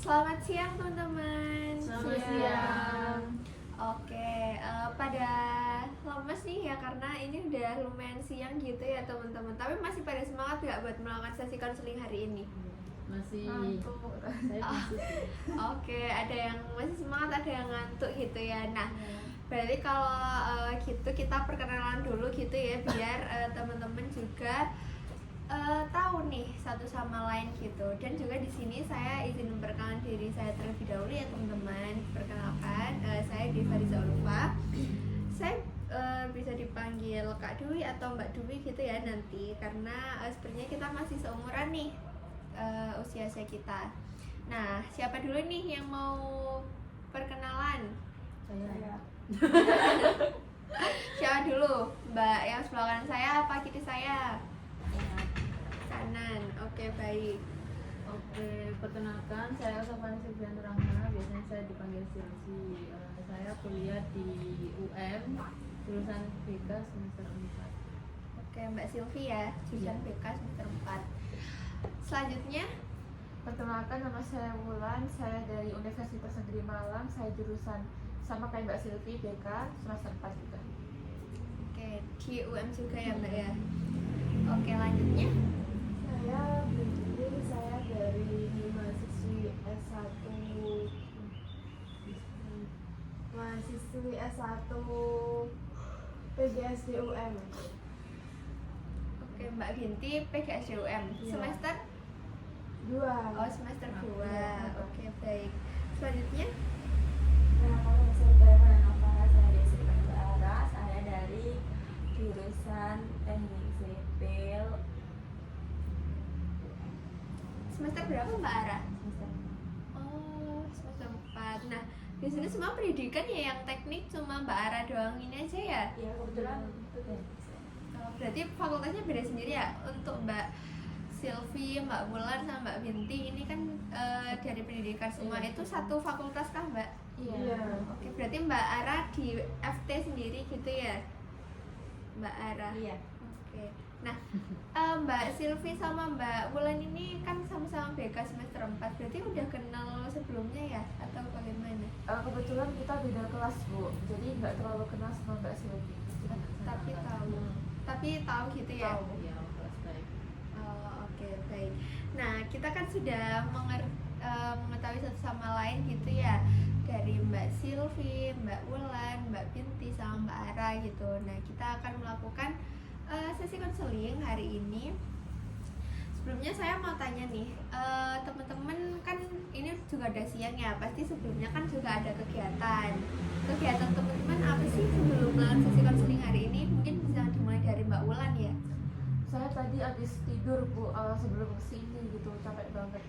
Selamat siang teman-teman. Selamat siang. Oke, pada lemes nih ya karena ini udah lumayan siang gitu ya teman-teman. Tapi masih pada semangat nggak buat melakukan sesi konseling hari ini? Masih. Ngantuk. Saya masih. Oke, ada yang masih semangat, ada yang ngantuk gitu ya. Nah, berarti kalau gitu kita perkenalan dulu gitu ya biar teman-teman juga tahu nih satu sama lain gitu. Dan juga di sini saya izin memperkenalkan diri saya terlebih dahulu ya teman-teman. Perkenalkan, saya Deva Riza Ulfa. Saya bisa dipanggil Kak Dwi atau Mbak Dwi gitu ya nanti karena sebenarnya kita masih seumuran nih usia kita. Nah, siapa dulu nih yang mau perkenalan? Saya. Siapa dulu? Mbak yang sebelah kanan saya apa kiri saya? Kanan. Oke, baik. Oke, perkenalkan saya Sofani Silvian Rahma. Biasanya saya dipanggil Silvi. Saya kuliah di UM jurusan BK semester 4. Oke, Mbak Silvi ya, jurusan BK semester 4. Selanjutnya, Perkenalkan, nama saya Wulan, saya dari Universitas Negeri Malang, saya jurusan sama kayak Mbak Silvi, BK, semester 4 juga. oke, di UM juga ya Mbak ya. Oke, lanjutnya. Saya Binti, saya dari mahasiswi S1 PGSD UM. Oke, Mbak Binti PGSD UM. Iya. Semester? 2. Oh, semester 2. Oke, baik. Selanjutnya, Nah, kalau saya Nova, saya dari Sri Bara, saya dari jurusan Teknik Sipil semester berapa Mbak Ara? semester Oh, semester 4. Nah, di sini semua pendidikan ya yang teknik cuma Mbak Ara doang ini aja ya? ya kebetulan itu teknik saya. Oh, berarti fakultasnya beda sendiri ya? Untuk Mbak Silvi, Mbak Wulan, sama Mbak Binti ini kan dari pendidikan semua. Iya. Itu satu fakultas kah Mbak? Iya. Oke, berarti Mbak Ara di FT sendiri gitu ya? Mbak Ara. Iya. Oke. Nah, Mbak Silvi sama Mbak Wulan ini kan sama-sama BK semester 4. Berarti udah kenal sebelumnya ya? Atau bagaimana? Kebetulan kita beda kelas, Bu, jadi nggak terlalu kenal sama Mbak Silvi. Tapi tahu gitu ya? Tahu. Ya, kelas baik. Oh, oke, baik. Nah, kita kan sudah mengetahui satu sama lain gitu ya, dari Mbak Silvi, Mbak Wulan, Mbak Binti, sama Mbak Ara gitu. Nah, kita akan melakukan sesi konseling hari ini. Sebelumnya saya mau tanya nih, teman-teman kan ini juga ada siang ya, pasti sebelumnya kan juga ada kegiatan. Kegiatan teman-teman apa sih sebelum melakukan sesi konseling hari ini? Mungkin bisa dimulai dari Mbak Wulan ya. Saya tadi habis tidur, Bu, sebelum kesini gitu, capek banget.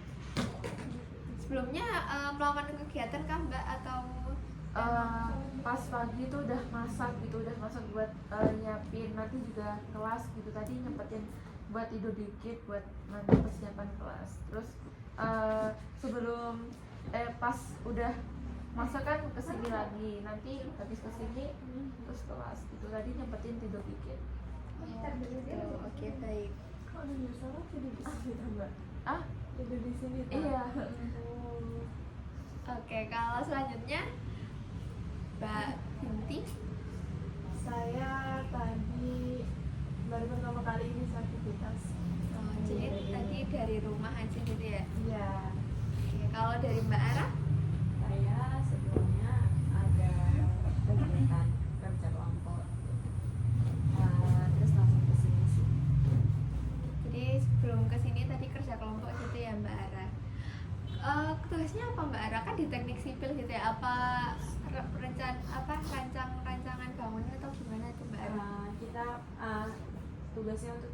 Sebelumnya melakukan kegiatan kah Mbak atau Pas pagi tuh udah masak buat nyiapin nanti juga kelas gitu, tadi nyempetin buat tidur dikit buat nanti persiapan kelas. Terus sebelum pas udah masak kan kesini lagi, nanti habis kesini terus kelas gitu, tadi nyempetin tidur dikit. Oke, baik. Kalau di sana tidur di sini tuh, Mbak? Ah Tidur di sini tuh? iya. Oh. Oke, kalau selanjutnya Mbak Binti. Saya tadi baru pertama kali ini aktivitas. Oh, jadi tadi dari rumah aja gitu ya. Iya. Oke, kalau dari Mbak Ara? Saya sebelumnya ada kegiatan kerja kelompok, terus langsung ke sini sih. Jadi sebelum kesini tadi kerja kelompok gitu ya Mbak Ara. Tugasnya apa Mbak Ara? Kan di teknik sipil gitu ya. Apa rancangan bangunan atau gimana tuh Mbak Ara? Kita tugasnya untuk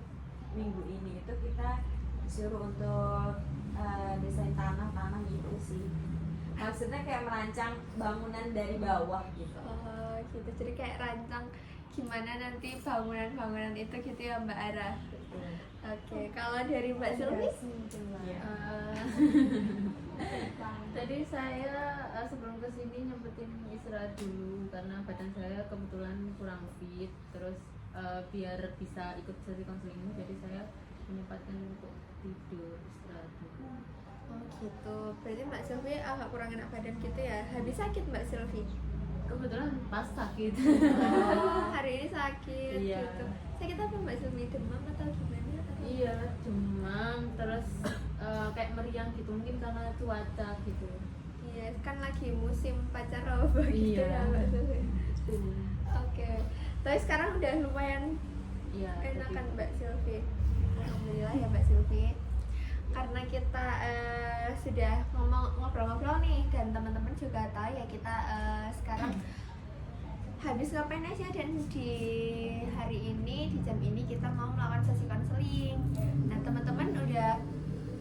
minggu ini itu kita disuruh untuk desain tanah gitu sih. Maksudnya kayak merancang bangunan dari bawah gitu. Oh, gitu. Jadi kayak rancang gimana nanti bangunan-bangunan itu gitu ya Mbak Ara. Betul. Oke, kalau dari Mbak Silvi? Iya. Tadi saya sebelum kesini nyempetin istirahat dulu karena badan saya kebetulan kurang fit. Terus biar bisa ikut sesi konseling ini, jadi saya menyempatkan untuk tidur istirahat dulu. Oh gitu, berarti Mbak Silvi agak kurang enak badan gitu ya. Habis sakit Mbak Silvi? Kebetulan pas sakit. Oh, hari ini sakit Iya. gitu. Sakit apa Mbak Silvi? Demam atau gimana? Atau- Iya, demam terus kayak meriang gitu, mungkin karena cuaca gitu. Iya, kan lagi musim pancaroba gitu Iya. ya Mbak Silvi. Itu. Oke, tapi sekarang udah lumayan Iya. enakan tapi- Mbak Silvi. Alhamdulillah ya Mbak Silvi. Karena kita sudah ngobrol-ngobrol nih dan teman-teman juga tahu ya kita sekarang habis ngapain aja, dan di hari ini di jam ini kita mau melakukan sesi konseling. Nah teman-teman udah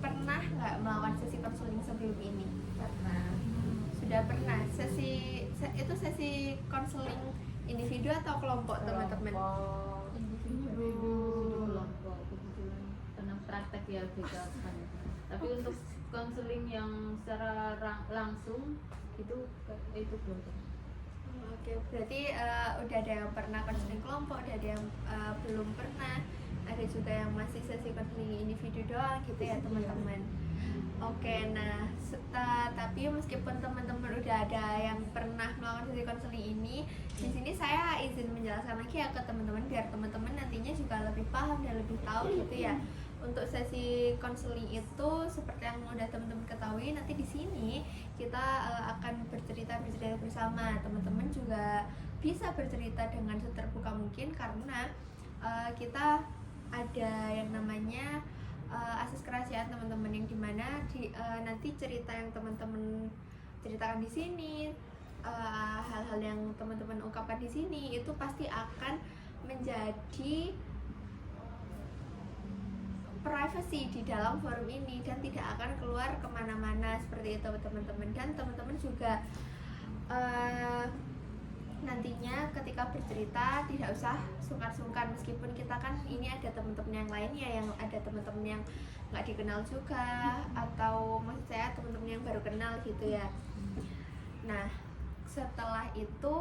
pernah nggak melakukan sesi konseling sebelum ini? Karena Sudah pernah. Itu sesi konseling individu atau kelompok teman-teman? individu kelompok kebetulan karena praktek ya beda kan. Tapi untuk konseling yang secara langsung itu belum pernah. Oke, berarti udah ada yang pernah konseling kelompok, udah ada yang belum pernah, ada juga yang masih sesi konseling individu doang gitu ya teman-teman. Oke, nah tapi meskipun teman-teman udah ada yang pernah melakukan sesi konseling ini, di sini saya izin menjelaskan lagi ya ke teman-teman biar teman-teman nantinya juga lebih paham dan lebih tahu gitu ya. Untuk sesi konseling itu seperti yang udah teman-teman ketahui, nanti di sini kita akan bercerita bersama. Teman-teman juga bisa bercerita dengan seterbuka mungkin karena kita ada yang namanya asas kerahasiaan teman-teman, yang dimana nanti cerita yang teman-teman ceritakan di sini, hal-hal yang teman-teman ungkapkan di sini itu pasti akan menjadi privacy di dalam forum ini dan tidak akan keluar kemana-mana seperti itu teman-teman. Dan teman-teman juga nantinya ketika bercerita tidak usah sungkan-sungkan, meskipun kita kan ini ada teman-teman yang lainnya, yang ada teman-teman yang nggak dikenal juga, atau maksud saya teman-teman yang baru kenal gitu ya. Nah setelah itu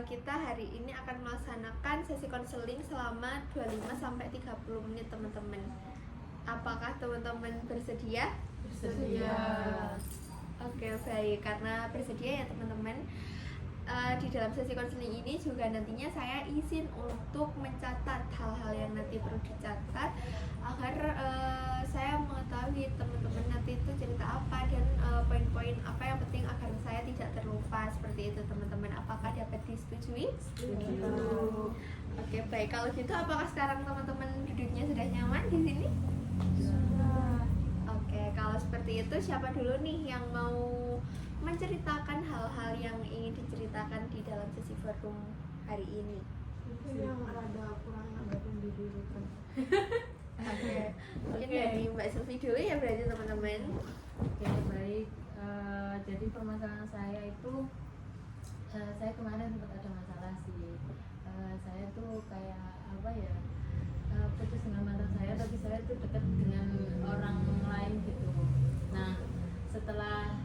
kita hari ini akan melaksanakan sesi konseling selama 25-30 menit teman-teman. Apakah teman-teman bersedia? Bersedia. Oke baik, karena bersedia ya teman-teman. Di dalam sesi konseling ini juga nantinya saya izin untuk mencatat hal-hal yang nanti perlu dicatat agar saya mengetahui teman-teman nanti itu cerita apa dan poin-poin apa yang penting agar saya tidak terlupa seperti itu teman-teman. Apakah dapat disetujui? Setuju. Oke baik, kalau gitu apakah sekarang teman-teman duduknya sudah nyaman di sini? Oke, kalau seperti itu siapa dulu nih yang mau menceritakan hal-hal yang ingin diceritakan di dalam sesi forum hari ini? Itu yang rada kurang agak pendidikan. Oke, mungkin Oke. dari Mbak Silvi dulu ya berarti teman-teman. Oke, baik. Jadi permasalahan saya itu saya kemarin sempat ada masalah sih. Saya tuh kayak apa ya, putus dengan mantan saya, tapi saya tuh dekat dengan orang lain gitu. Nah setelah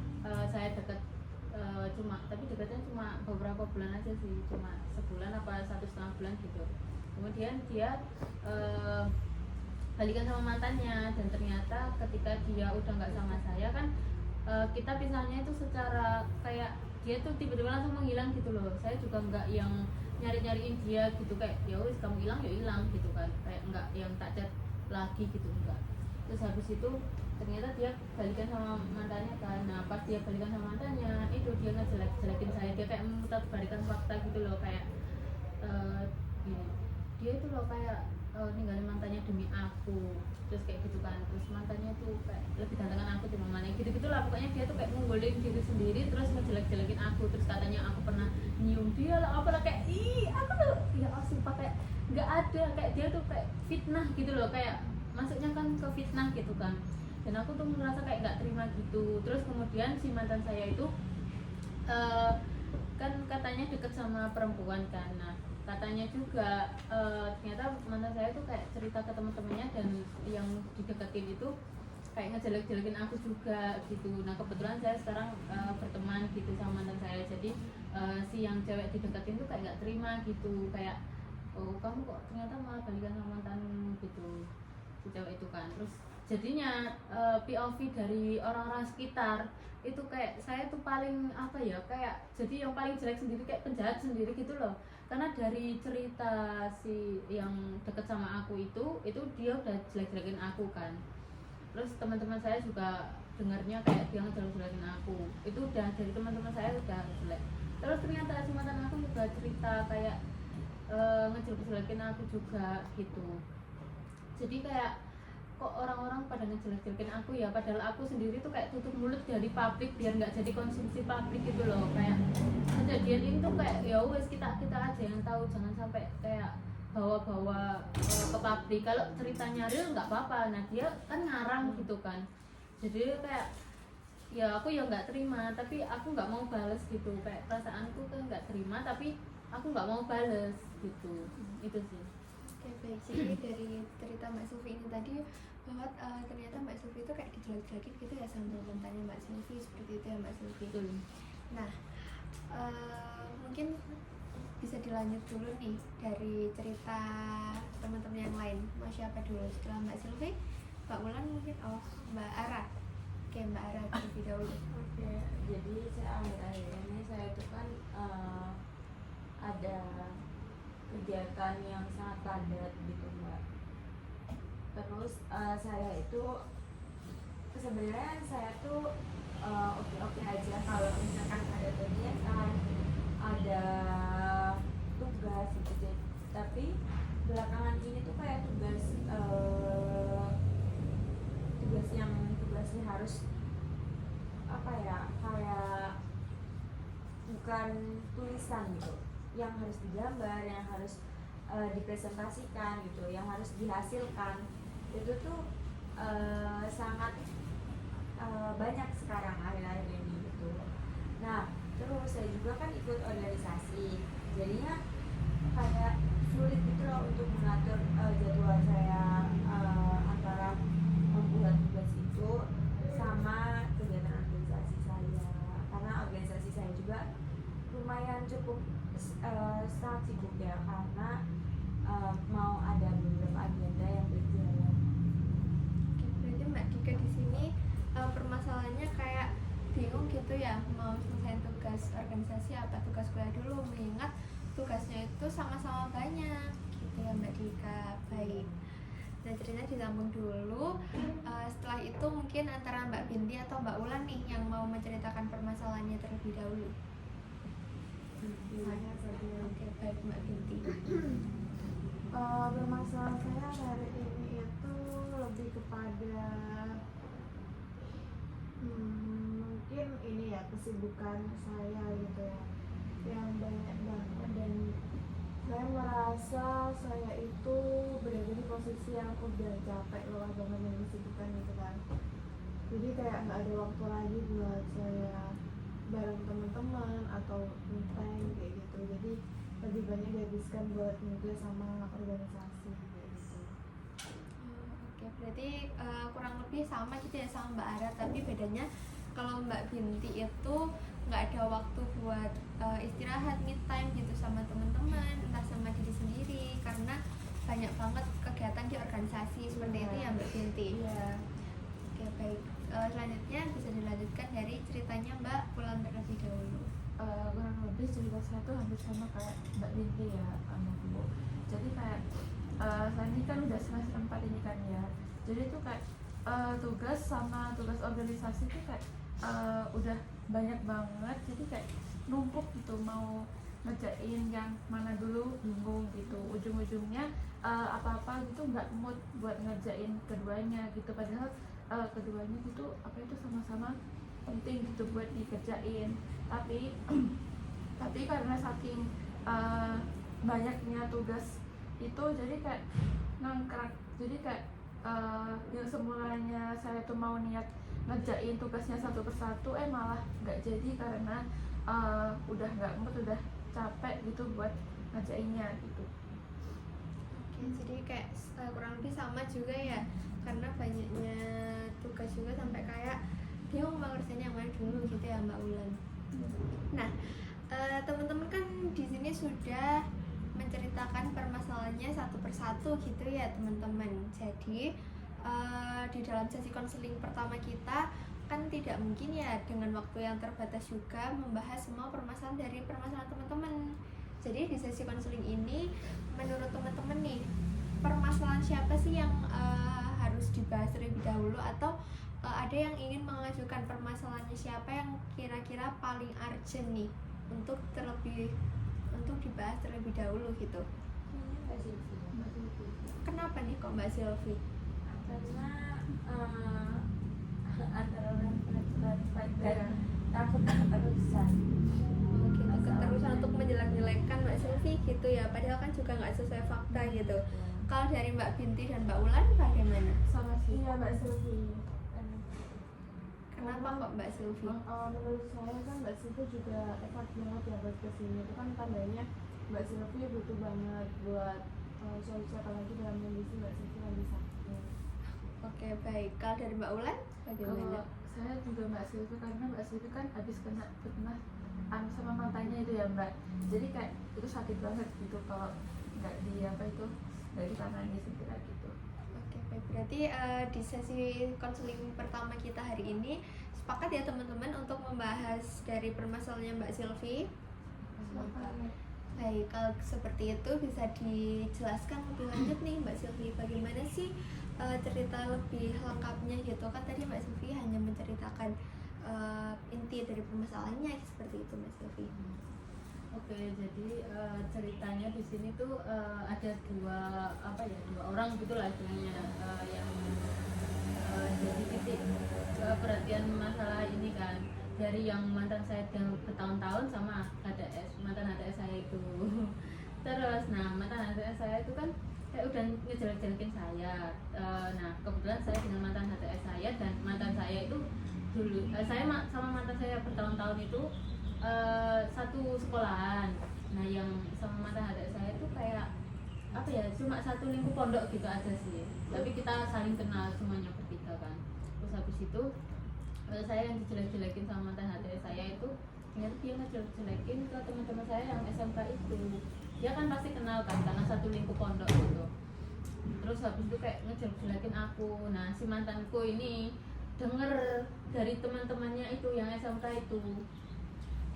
saya dekat tapi dekatnya cuma beberapa bulan aja sih, cuma sebulan apa 1,5 bulan gitu. Kemudian dia balikan sama mantannya, dan ternyata ketika dia udah nggak sama saya kan kita pisahnya itu secara kayak dia tuh tiba-tiba langsung menghilang gitu loh. Saya juga nggak yang nyariin dia gitu, kayak ya wis kamu hilang ya hilang gitu kan, kayak nggak yang tak chat lagi gitu, enggak. Terus habis itu ternyata dia balikan sama mantannya kan. Nah pas dia balikan sama mantannya itu dia ngejelek-jelekin saya, dia kayak memutar balikan fakta gitu loh, kayak gini, dia itu loh kayak ninggalin mantannya demi aku, terus kayak gitu kan. Terus mantannya tuh kayak lebih gantengan aku dibanding mantannya, gitu-gitu lah pokoknya. Dia tuh kayak ngunggulin diri sendiri, terus ngejelek-jelekin aku, terus katanya aku pernah nyium dia lah apalah, kayak ih aku tuh ya sumpah kayak nggak ada, kayak dia tuh kayak fitnah gitu loh, kayak masuknya kan ke fitnah gitu kan. Dan aku tuh merasa kayak nggak terima gitu. Terus kemudian si mantan saya itu kan katanya deket sama perempuan kan. Nah katanya juga ternyata mantan saya tuh kayak cerita ke teman-temannya, dan yang dideketin itu kayak ngejelek-jelekin aku juga gitu. Nah kebetulan saya sekarang berteman gitu sama mantan saya, jadi si yang cewek dideketin tuh kayak nggak terima gitu, kayak oh kamu kok ternyata malah balikan sama mantanmu gitu, si cewek itu kan. Terus jadinya POV dari orang-orang sekitar itu kayak saya tuh paling apa ya, kayak jadi yang paling jelek sendiri, kayak penjahat sendiri gitu loh. Karena dari cerita si yang deket sama aku itu dia udah jelek-jelekin aku kan. Terus teman-teman saya juga dengarnya kayak dia ngejelek-jelekin aku, itu udah dari teman-teman saya udah jelek. Terus ternyata si mantan aku juga cerita kayak ngejelek-jelekin aku juga gitu. Jadi kayak kok orang-orang pada ngejelek-jelekin aku ya, padahal aku sendiri tuh kayak tutup mulut dari publik biar nggak jadi konsumsi publik gitu loh. Kayak kejadian ini tuh kayak ya wes kita aja yang tahu, jangan sampai kayak bawa-bawa ke publik. Kalau ceritanya real nggak apa-apa, nah dia kan ngarang gitu kan. Jadi kayak ya aku ya nggak terima, tapi aku nggak mau bales gitu. Kayak perasaanku kan nggak terima, tapi aku nggak mau bales gitu. Itu sih. Oke, baik. Jadi dari cerita Mbak Sufi ini tadi bahwa ternyata Mbak Sufi itu kayak dijelek-jelekin gitu ya sama mantannya Mbak Sufi, seperti itu ya Mbak Sufi. Betul. Nah, mungkin bisa dilanjut dulu nih dari cerita teman-teman yang lain. Mau siapa dulu? Setelah Mbak Sufi, Mbak Wulan mungkin, Mbak Ara. Oke, Mbak Ara terlebih dahulu. Oke, jadi saya akhir-akhir ini saya itu kan ada kegiatan yang sangat padat gitu Mbak. Terus saya itu sebenarnya saya tuh oke-oke aja kalau misalkan ada kegiatan, ada tugas gitu. Tapi belakangan ini tuh kayak tugasnya harus apa ya, kayak bukan tulisan gitu, yang harus digambar, yang harus dipresentasikan gitu, yang harus dihasilkan, itu tuh sangat banyak sekarang akhir-akhir ini gitu. Nah terus saya juga kan ikut organisasi, jadinya kayak sulit gitu loh untuk mengatur jadwal saya antara membuat tugas itu sama kegiatan organisasi saya, karena organisasi saya juga lumayan cukup sangat sibuk ya, karena mau ada beberapa agenda yang berjalan. Oke, berarti Mbak Dika di sini permasalahannya kayak bingung gitu ya, mau selesai tugas organisasi apa tugas kuliah dulu, mengingat tugasnya itu sama-sama banyak gitu ya Mbak Dika. Baik, nah ceritanya disambung dulu. Setelah itu mungkin antara Mbak Binti atau Mbak Ulan nih yang mau menceritakan permasalahannya terlebih dahulu. Saya saja. Oke, baik Mbak Binti. Bermasalah saya hari ini itu lebih kepada mungkin ini ya, kesibukan saya gitu ya, yang banyak banget, dan saya merasa saya itu berada di posisi yang udah capek lelah banget dengan kesibukan gitu kan. Jadi kayak nggak ada waktu lagi buat saya bareng teman-teman atau me time kayak gitu. Jadi lebih banyak dihabiskan buat nugas sama organisasi kayak gitu. Oke, berarti kurang lebih sama gitu ya sama Mbak Ara, tapi bedanya kalau Mbak Binti itu nggak ada waktu buat istirahat, me time gitu sama teman-teman, entah sama diri sendiri, karena banyak banget kegiatan di organisasi seperti itu ya Mbak Binti. Iya. Oke, baik. Selanjutnya bisa dilanjutkan dari ceritanya Mbak Wulan terlebih dahulu. Kurang lebih cerita saya tuh hampir sama kayak Mbak Binti ya, Bu. Jadi kayak saya ini kan udah semester 4 ini kan ya. Jadi tuh kayak tugas sama tugas organisasi tuh kayak udah banyak banget. Jadi kayak numpuk gitu, mau ngerjain yang mana dulu bingung gitu. Ujung-ujungnya apa-apa gitu nggak mood buat ngerjain keduanya gitu. Padahal keduanya gitu apa itu sama-sama penting gitu buat dikerjain, tapi karena saking banyaknya tugas itu jadi kayak ngangkrak. Jadi kayak yang semulanya saya tuh mau niat ngerjain tugasnya satu persatu malah nggak jadi karena udah nggak mood, udah capek gitu buat ngerjainnya gitu. Oke, jadi kayak kurang lebih sama juga ya, karena banyaknya tugas juga sampai kayak bingung mau ngerjain yang mana dulu gitu ya Mbak Wulan. Nah, teman-teman kan di sini sudah menceritakan permasalahannya satu persatu gitu ya teman-teman. Jadi di dalam sesi konseling pertama kita kan tidak mungkin ya dengan waktu yang terbatas juga membahas semua permasalahan dari permasalahan teman-teman. Jadi di sesi konseling ini menurut teman-teman nih, permasalahan siapa sih yang harus dibahas terlebih dahulu, atau ada yang ingin mengajukan permasalahannya siapa yang kira-kira paling urgent nih untuk dibahas terlebih dahulu gitu. Kenapa nih kok Mbak Silvi? Karena antara orang dan takut keterusan. Gitu, keterusan untuk menjelek-jelekan Mbak Silvi gitu ya, padahal kan juga nggak sesuai fakta gitu. Kalau dari Mbak Binti dan Mbak Ulan bagaimana? Sama sih. Iya Mbak Silvi. Kenapa kok Mbak Silvi? Menurut saya kan Mbak Silvi juga effort banget ya buat kesini. Itu kan tandanya Mbak Silvi butuh banget buat solusi apalagi dalam kondisi Mbak Silvi lagi sakit. Oke, baik. Kalau dari Mbak Ulan bagaimana? Kalau saya juga Mbak Silvi, karena Mbak Silvi kan habis kena fitnah sama mantannya itu ya Mbak. Jadi kayak itu sakit banget gitu kalau nggak ditangani segera gitu. Oke, baik. Berarti di sesi konseling pertama kita hari ini sepakat ya teman-teman untuk membahas dari permasalahannya Mbak Silvi. Baik, kalau seperti itu bisa dijelaskan lebih lanjut nih Mbak Silvi, bagaimana sih cerita lebih lengkapnya gitu kan? Tadi Mbak Silvi hanya menceritakan inti dari permasalahannya seperti itu Mbak Silvi. Oke, jadi ceritanya di sini tuh ada dua orang gitulah istilahnya yang jadi titik perhatian masalah ini kan, dari yang mantan saya yang bertahun-tahun sama mantan HTS saya itu. Terus mantan HTS saya itu kan kayak udah ngejelek-jelekin saya. Nah kebetulan saya dengan mantan HTS saya, dan mantan saya itu dulu saya sama mantan saya bertahun-tahun itu satu sekolahan. Nah yang sama mantan HTS saya itu kayak apa ya, cuma satu lingkup pondok gitu aja sih, tapi kita saling kenal semuanya bertiga kan. Terus habis itu saya yang dijelek-jelekin sama mantan HTS saya itu, ternyata dia ngejelek-jelekin ke teman-teman saya yang SMK itu. Dia kan pasti kenal kan karena satu lingkup pondok gitu. Terus habis itu kayak ngejelek-jelekin aku. Nah si mantanku ini denger dari teman-temannya itu yang SMK itu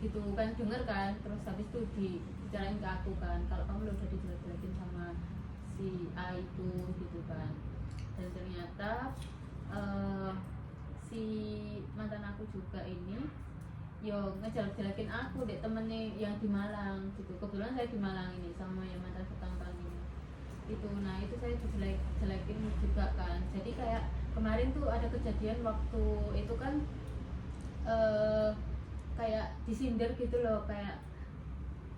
gitu kan, denger kan. Terus habis itu dibicarain ke aku kan, kalau kamu udah dijelek-jelekin sama si A itu gitu kan. Dan ternyata si mantan aku juga ini yo ngejelek-jelekin aku dek temennya yang di Malang gitu. Kebetulan saya di Malang ini sama yang mantan pertama ini itu. Nah itu saya dijelek-jelekin juga kan. Jadi kayak kemarin tuh ada kejadian waktu itu kan kayak disindir gitu loh, kayak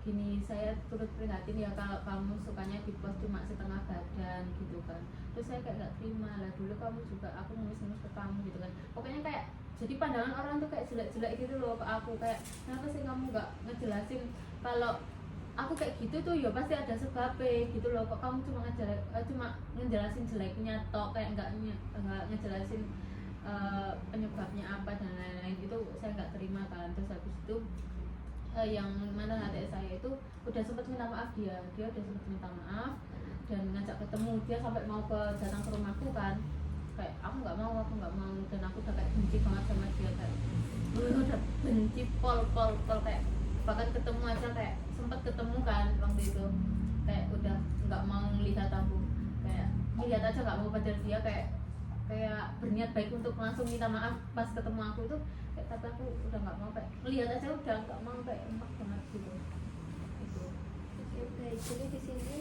gini, saya turut prihatin ya kalau kamu sukanya di post cuma setengah badan gitu kan. Terus saya kayak gak terima lah, dulu kamu juga aku ngemis-ngemis ke kamu gitu kan. Pokoknya kayak jadi pandangan orang tuh kayak jelek-jelek gitu loh ke aku, kayak kenapa sih kamu gak ngejelasin kalau aku kayak gitu tuh ya pasti ada sebabnya gitu loh, kok kamu cuma ngejelasin jeleknya tok, kayak nggak ngejelasin penyebabnya apa dan lain-lain. Itu saya nggak terima kan. Terus habis itu yang mantan HTS saya itu udah sempat minta maaf, dia udah sempat minta maaf dan ngajak ketemu. Dia sampai mau datang ke rumahku kan, kayak aku nggak mau, dan aku udah kayak benci banget sama dia, kayak udah benci pol kayak bahkan ketemu aja kayak sempat ketemu kan waktu itu, kayak udah nggak mau lihat aku, kayak lihat aja nggak mau pacar dia, kayak berniat baik untuk langsung minta maaf pas ketemu aku tuh, kayak kata aku udah nggak mau, kayak lihat aja udah nggak mau, kayak emak banget gitu. Itu. Baik, jadi di sini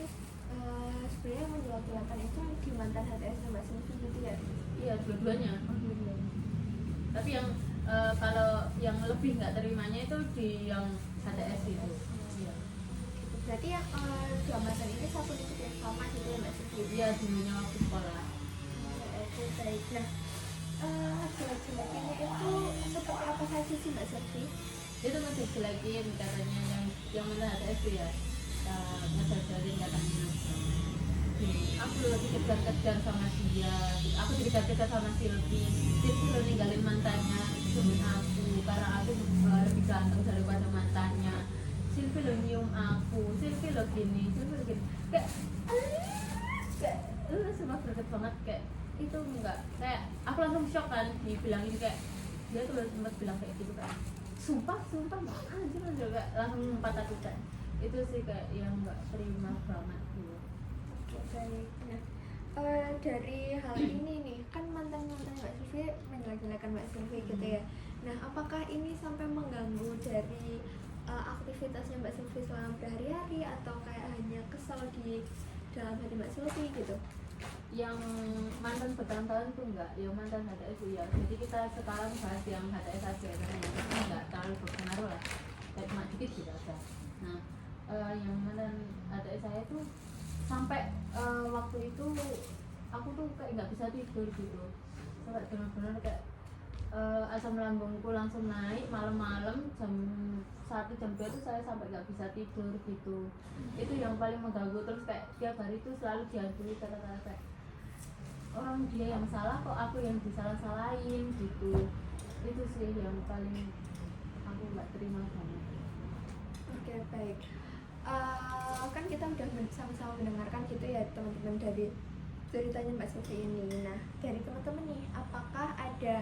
sebenarnya yang menjelek-jelekan itu di mantan HTS Mbak Silvi gitu ya? Iya, dua-duanya. Tapi yang kalau yang lebih nggak terimanya itu di yang HTS itu. Iya. Berarti yang dua mantan ini satu lingkup yang sama gitu ya Mbak Silvi? Iya, dulunya waktu sekolah. Oke, baik. Nah, jelek-jelekinnya itu seperti apa saja sih Mbak Silvi? Itu ngejelekin katanya yang mana HTS itu ya, ngejelekin katanya. Aku lo dikejar-kejar sama dia, aku dikejar-kejar sama Silvi lo ninggalin mantannya demi aku karena aku lebih ganteng daripada mantannya. Silvi lo nyium aku, Silvi lo gini, kayak semua greget banget, kayak itu enggak, kayak aku langsung shock kan dibilangin kayak dia tuh sempat bilang kayak gitu kan, sumpah mbak anjir juga langsung patah tuh. Itu sih kayak yang nggak terima banget gitu. Oke, baik. Nah, dari hal ini nih kan mantan Mbak Silvi menjelek-jelekan Mbak Silvi gitu ya. Nah, apakah ini sampai mengganggu dari aktivitasnya Mbak Silvi selama berhari-hari atau kayak hanya kesal di dalam hati Mbak Silvi gitu? Yang mantan bertahun-tahun tuh enggak, yang mantan HTS itu ya. Jadi kita sekarang bahas yang HTS aja karena yang itu enggak terlalu berpengaruh lah, kayak cuma dikit gitu aja. Nah, yang mantan HTS saya tuh sampai waktu itu aku tuh kayak nggak bisa tidur gitu, sampai benar-benar kayak asam lambungku langsung naik malam-malam jam 1 jam 2 itu saya sampai nggak bisa tidur gitu. Itu yang paling mengganggu. Terus kayak tiap hari itu selalu dihantui kata-kata kayak orang dia yang salah kok aku yang disalah-salahin gitu. Itu sih yang paling aku nggak terima banget. Oke, baik. Kan kita udah sama-sama mendengarkan gitu ya teman-teman dari ceritanya Mbak Silvi ini. Nah, dari teman-teman nih, apakah ada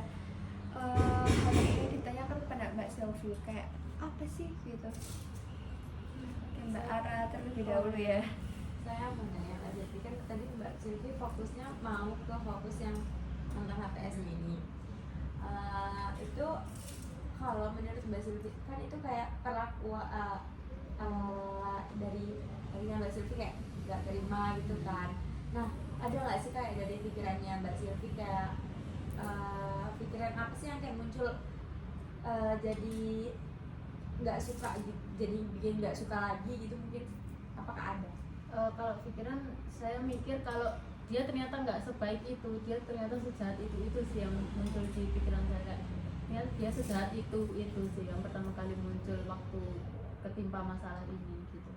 hal yang ingin ditanyakan kepada Mbak Silvi kayak apa sih gitu? Oke, Mbak Ara terlebih dahulu ya. Saya mau nanya aja, kan tadi Mbak Silvi fokusnya mau ke fokus yang tentang HTS ini. Itu kalau menurut Mbak Silvi kan itu kayak perlakuan dari Mbak Silvi kayak nggak terima gitu kan. Nah, ada nggak sih kayak dari pikirannya Mbak Silvi kayak pikiran apa sih yang kayak muncul jadi nggak suka gitu, jadi bikin nggak suka lagi gitu, mungkin apakah ada? Kalau pikiran saya mikir kalau dia ternyata nggak sebaik itu, dia ternyata sejahat itu sih yang muncul di pikiran saya kayak dia sejahat itu sih yang pertama kali muncul waktu ketimpa masalah ini gitu.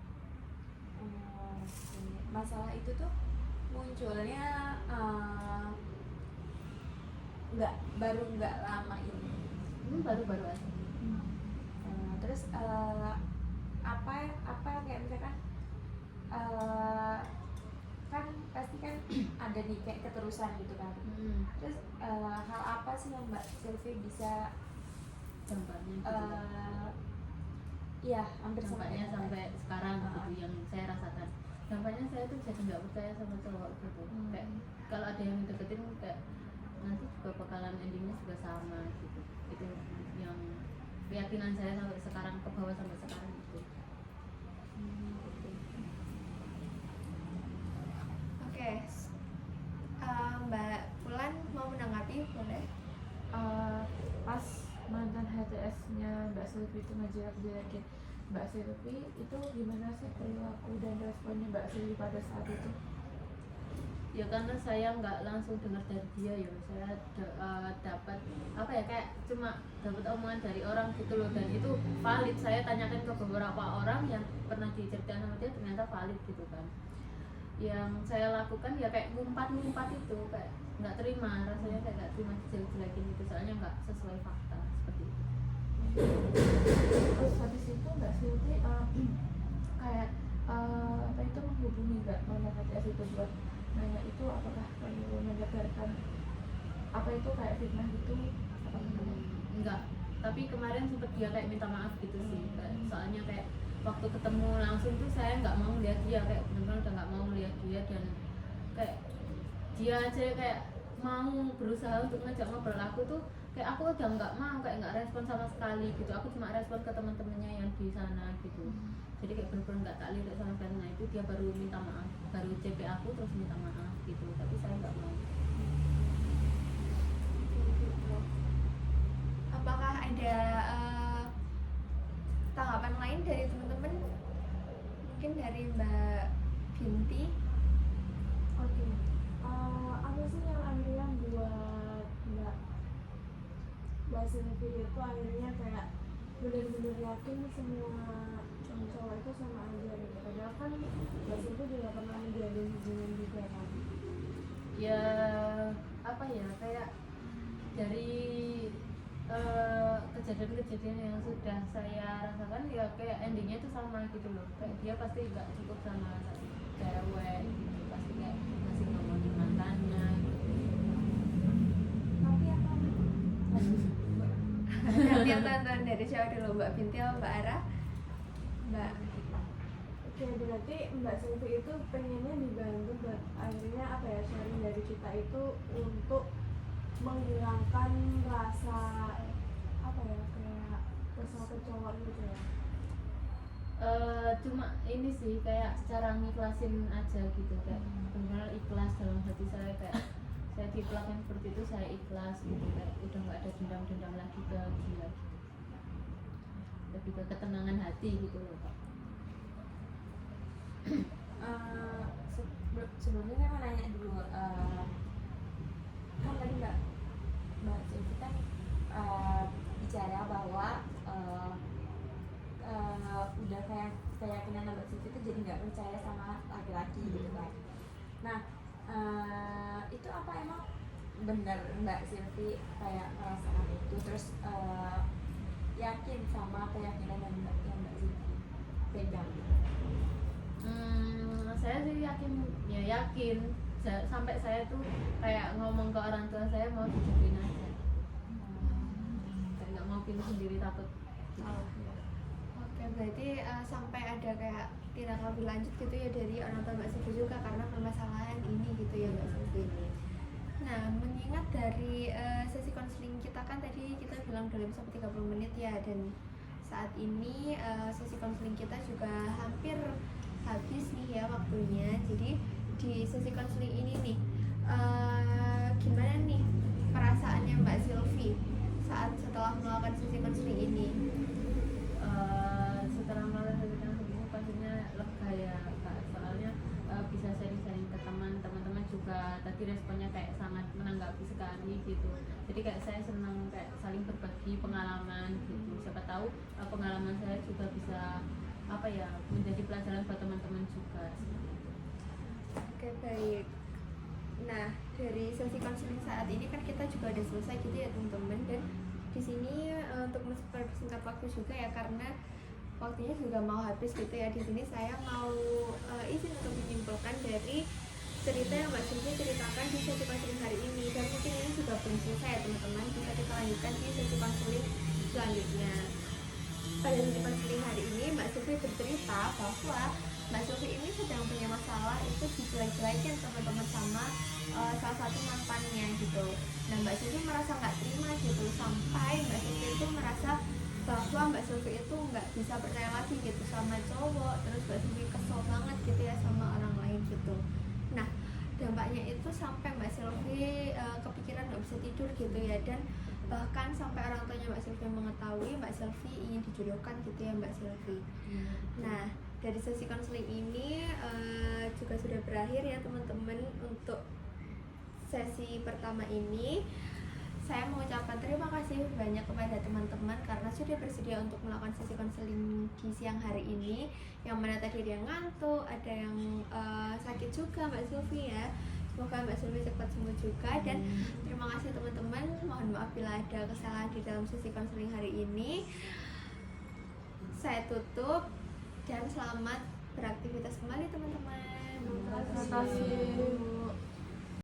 Masalah itu tuh munculnya nggak lama ini. Baru-baru aja. Terus apa kayak misalkan kan pasti kan ada nih kayak keterusan gitu kan. Terus hal apa sih yang Mbak Silvi bisa Dampaknya gitu. Iya, hampir Dampaknya sampai sekarang gitu yang saya rasakan. Dampaknya saya tuh jadi nggak percaya sama cowok gitu. Kayak kalau ada yang deketin kayak nanti juga bakalan endingnya juga sama gitu. Itu yang keyakinan saya sampai sekarang, ke bawah sampai sekarang gitu. Oke. Mbak Pulan mau menanggapi boleh? Pas mantan HTS-nya Mbak Silvi itu ngejelek-jelekin Mbak Silvi, itu gimana sih perilaku dan responnya Mbak Silvi pada saat itu? Ya karena saya nggak langsung dengar dari dia ya, saya dapat apa ya, kayak cuma dapat omongan dari orang gitu loh, dan itu valid. Saya tanyakan ke beberapa orang yang pernah diceritain sama dia, ternyata valid gitu kan. Yang saya lakukan ya kayak ngumpat itu, kayak nggak terima, rasanya kayak nggak terima dijelek-jelekin gitu, soalnya nggak sesuai fakta seperti itu. Terus habis itu Mbak Silvi kayak apa itu menghubungi nggak mantan HTS itu buat nanya itu apakah perlu menyebarkan apa itu kayak fitnah gitu? Enggak, tapi kemarin sempet dia kayak minta maaf gitu sih, kayak, soalnya kayak waktu ketemu langsung tuh saya nggak mau lihat dia, kayak benar-benar udah nggak mau lihat dia, dan kayak dia aja kayak mau berusaha untuk ngajak ngobrol aku tuh kayak aku udah nggak mau, kayak nggak respon sama sekali gitu. Aku cuma respon ke teman-temannya yang di sana gitu. Jadi kayak bener-bener nggak tak lirik sama sekali. Nah itu dia baru minta maaf, baru CP aku terus minta maaf gitu, tapi saya nggak mau. Apakah ada tanggapan lain dari teman-teman? Mungkin dari Mbak Binti. Oke. Apa sih yang akhirnya buat Mbak Silvi itu akhirnya kayak benar-benar yakin semua cowok itu sama aja gitu. Padahal kan Mbak Silvi juga pernah menjalin hubungan juga kan. Ya apa ya, kayak dari kejadian-kejadian yang sudah saya rasakan ya kayak endingnya itu sama gitu loh, kayak dia pasti nggak cukup sama satu cewek gitu, pasti kayak masih ngomongin mantannya gitu. Gantian tonton dari siapa dulu, Mbak Binti atau Mbak Ara? Mbak. Oke, berarti Mbak Silvi itu pengennya dibantu buat akhirnya apa ya, sharing dari kita itu untuk menghilangkan rasa apa ya, kayak kesal kecowok gitu ya. Cuma ini sih kayak cara ngikhlasin aja gitu, kayak benar ikhlas dalam hati saya, kayak saya diperlakukan seperti itu saya ikhlas gitu, kayak udah nggak ada dendam-dendam lagi ke dia gitu. Lebih ke ketenangan hati gitu loh Pak. Sebelumnya saya mau nanya dulu, kan tadi Mbak Silvi kan bicara bahwa udah kayak keyakinan Mbak Silvi itu jadi nggak percaya sama laki-laki gitu kan. Nah itu apa emang benar Mbak Silvi kayak merasakan itu, terus yakin sama keyakinan yang Mbak Silvi pegang gitu? Saya sih yakin sampai saya tuh kayak ngomong ke orang tua saya mau dijodohin aja, kayak nggak mau pilih sendiri, takut gitu. Oke, berarti sampai ada kayak tindak lebih lanjut gitu ya dari orang tua Mbak Silvi juga karena permasalahan ini gitu ya Mbak Silvi. Nah, mengingat dari sesi konseling kita kan tadi kita bilang dalam sampai 30 menit ya, dan saat ini sesi konseling kita juga hampir habis nih ya waktunya. Jadi di sesi konseling ini nih gimana nih perasaannya Mbak Silvi setelah melakukan sesi konseling ini? Setelah melakukan sesi konseling ini pastinya lega ya Kak, soalnya bisa sharing-sharing ke teman-teman juga tadi responnya kayak sangat menanggapi sekali gitu. Jadi kayak saya senang kayak saling berbagi pengalaman gitu, siapa tahu pengalaman saya juga bisa apa ya menjadi pelajaran buat teman-teman juga seperti itu. Oke, baik. Nah, dari sesi konseling saat ini kan kita juga udah selesai gitu ya teman-teman, dan di sini untuk mempersingkat waktu juga ya karena waktunya juga mau habis gitu ya. Di sini saya mau izin untuk menyimpulkan dari cerita yang Mbak Silvi ceritakan di sesi konseling hari ini, dan mungkin ini juga belum selesai ya teman-teman, bisa kita lanjutkan di sesi konseling selanjutnya. Pada sesi konseling hari ini Mbak Silvi bercerita bahwa Mbak Silvi ini sedang punya masalah itu dijelek-jelekin teman-teman sama salah satu mantannya gitu. Nah, Mbak Silvi merasa nggak terima gitu, sampai Mbak Silvi itu merasa bahwa Mbak Silvi itu nggak bisa percaya lagi gitu sama cowok, terus Mbak Silvi kesel banget gitu ya sama orang lain gitu. Nah, dampaknya itu sampai Mbak Silvi kepikiran nggak bisa tidur gitu ya, dan bahkan sampai orang tuanya Mbak Silvi mengetahui Mbak Silvi ingin dijodohkan gitu ya Mbak Silvi. Nah, dari sesi konseling ini juga sudah berakhir ya teman-teman. Untuk sesi pertama ini saya mengucapkan terima kasih banyak kepada teman-teman karena sudah bersedia untuk melakukan sesi konseling di siang hari ini, yang mana tadi ada yang ngantuk, ada yang sakit juga Mbak Silvi ya. Semoga Mbak Silvi cepat sembuh juga, dan terima kasih teman-teman. Mohon maaf bila ada kesalahan di dalam sesi konseling hari ini. Saya tutup dan selamat beraktivitas kembali teman-teman. Terima kasih.